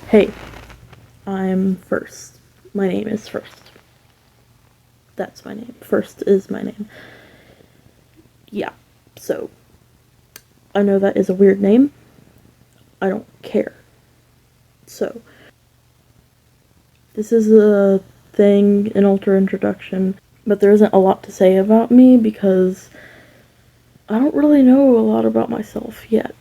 Hey, I'm First. My name is First. That's my name. First is my name. Yeah, so, I know that is a weird name. I don't care. So, this is a thing, an ultra introduction, but there isn't a lot to say about me because I don't really know a lot about myself yet.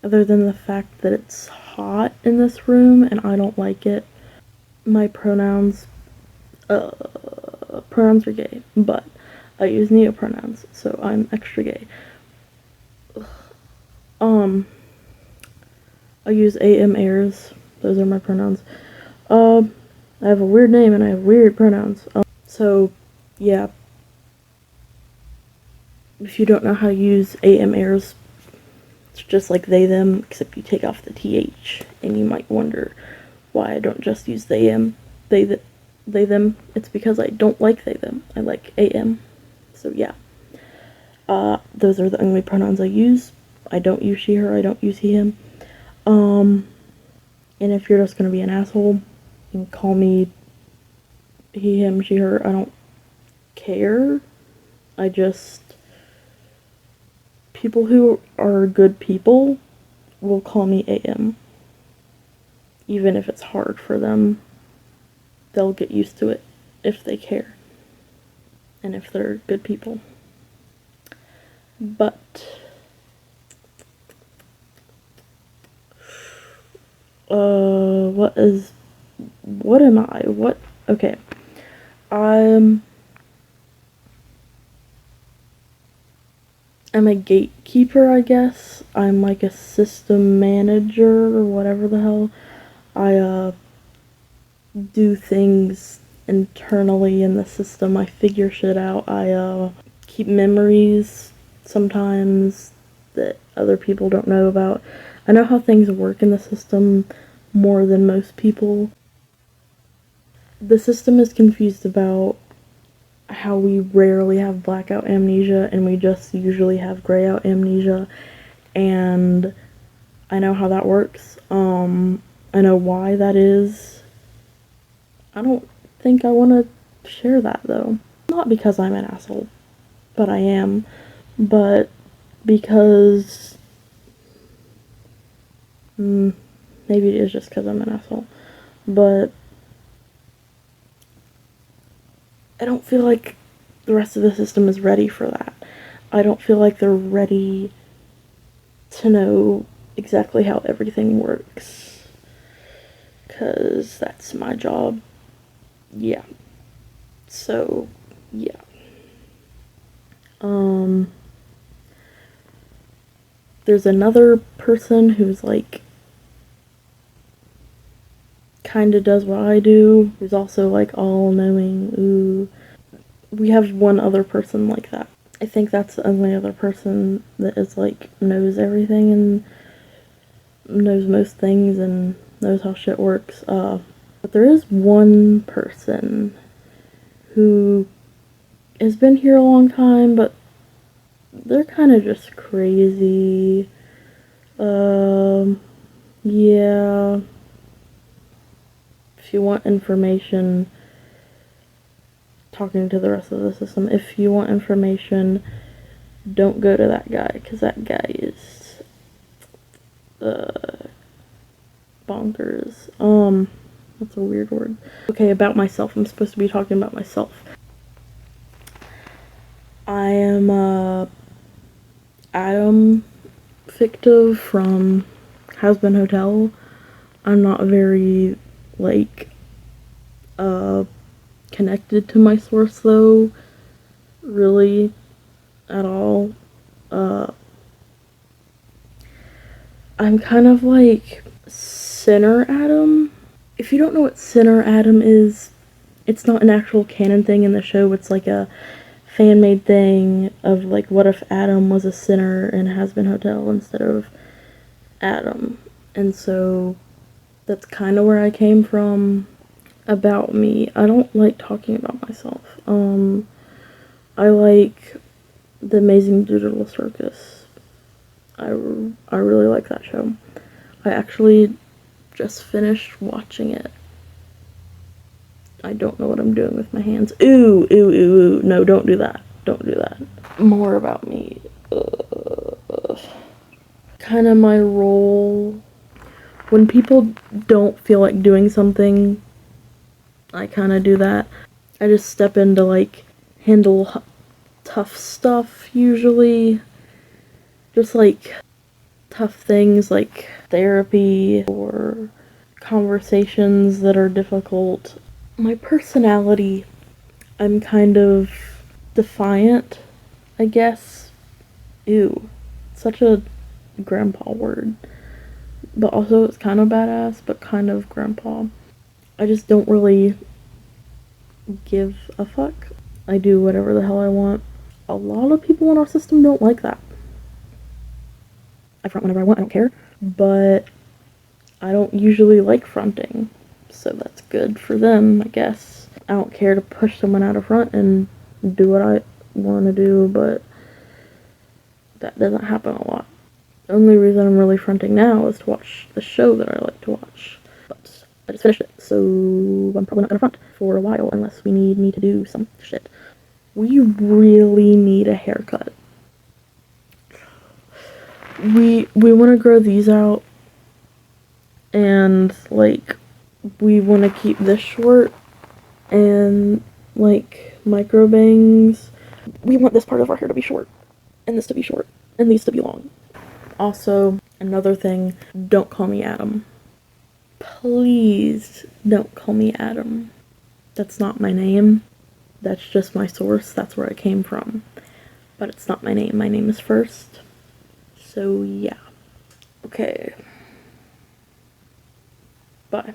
Other than the fact that it's hot in this room and I don't like it. My pronouns are gay, but I use neopronouns, so I'm extra gay. I use AM airs. Those are my pronouns. I have a weird name and I have weird pronouns. So, yeah. If you don't know how to use AM airs, it's just like they, them, except you take off the TH. And you might wonder why I don't just use they, them. They, them. It's because I don't like they, them. I like AM. So, yeah. Those are the only pronouns I use. I don't use she, her. I don't use he, him. And if you're just gonna be an asshole, you can call me he, him, she, her. I don't care. People who are good people will call me AM. Even if it's hard for them, they'll get used to it if they care. And if they're good people. But what am I? Okay. I'm a gatekeeper, I guess. I'm like a system manager or whatever the hell. I do things internally in the system. I figure shit out. I keep memories sometimes that other people don't know about. I know how things work in the system more than most people. The system is confused about how we rarely have blackout amnesia and we just usually have grayout amnesia, and I know how that works. I know why that is. I don't think I want to share that though. Not because I'm an asshole, but I am, but because maybe it is just because I'm an asshole, but I don't feel like the rest of the system is ready for that. I don't feel like they're ready to know exactly how everything works, because that's my job. Yeah. So, yeah. There's another person who's like kind of does what I do, who's also like all knowing. Ooh. We have one other person like that. I think that's the only other person that is like knows everything and knows most things and knows how shit works. But there is one person who has been here a long time, but they're kind of just crazy. Yeah. If you want information, talking to the rest of the system, if you want information, don't go to that guy, because that guy is, bonkers. That's a weird word. Okay, about myself. I'm supposed to be talking about myself. I am, Adam fictive from Has-Been Hotel. I'm not very, like, connected to my source, though, really, at all. I'm kind of like Sinner Adam. If you don't know what Sinner Adam is, it's not an actual canon thing in the show. It's like a fan-made thing of like, what if Adam was a sinner in Has-Been Hotel instead of Adam. And so that's kind of where I came from. About me, I don't like talking about myself. I like The Amazing Digital Circus. I really like that show. I actually just finished watching it. I don't know what I'm doing with my hands. Ooh, ooh, ooh, ooh. No, don't do that. Don't do that. More about me. Kind of my role. When people don't feel like doing something, I kind of do that. I just step in to, like, handle tough stuff, usually. Just, like, tough things like therapy or conversations that are difficult. My personality, I'm kind of defiant, I guess. Ew. Such a grandpa word. But also it's kind of badass, but kind of grandpa. I just don't really give a fuck. I do whatever the hell I want. A lot of people in our system don't like that. I front whenever I want, I don't care. But I don't usually like fronting, so that's good for them, I guess. I don't care to push someone out of front and do what I want to do, but that doesn't happen a lot. The only reason I'm really fronting now is to watch the show that I like to watch. But I just finished it, so I'm probably not gonna front for a while unless we need me to do some shit. We really need a haircut. We want to grow these out, and, like, we want to keep this short, and, like, micro bangs. We want this part of our hair to be short, and this to be short, and these to be long. Also, another thing, don't call me Adam. Please don't call me Adam. That's not my name. That's just my source. That's where I came from. But it's not my name. My name is first. So, yeah. Okay. Bye.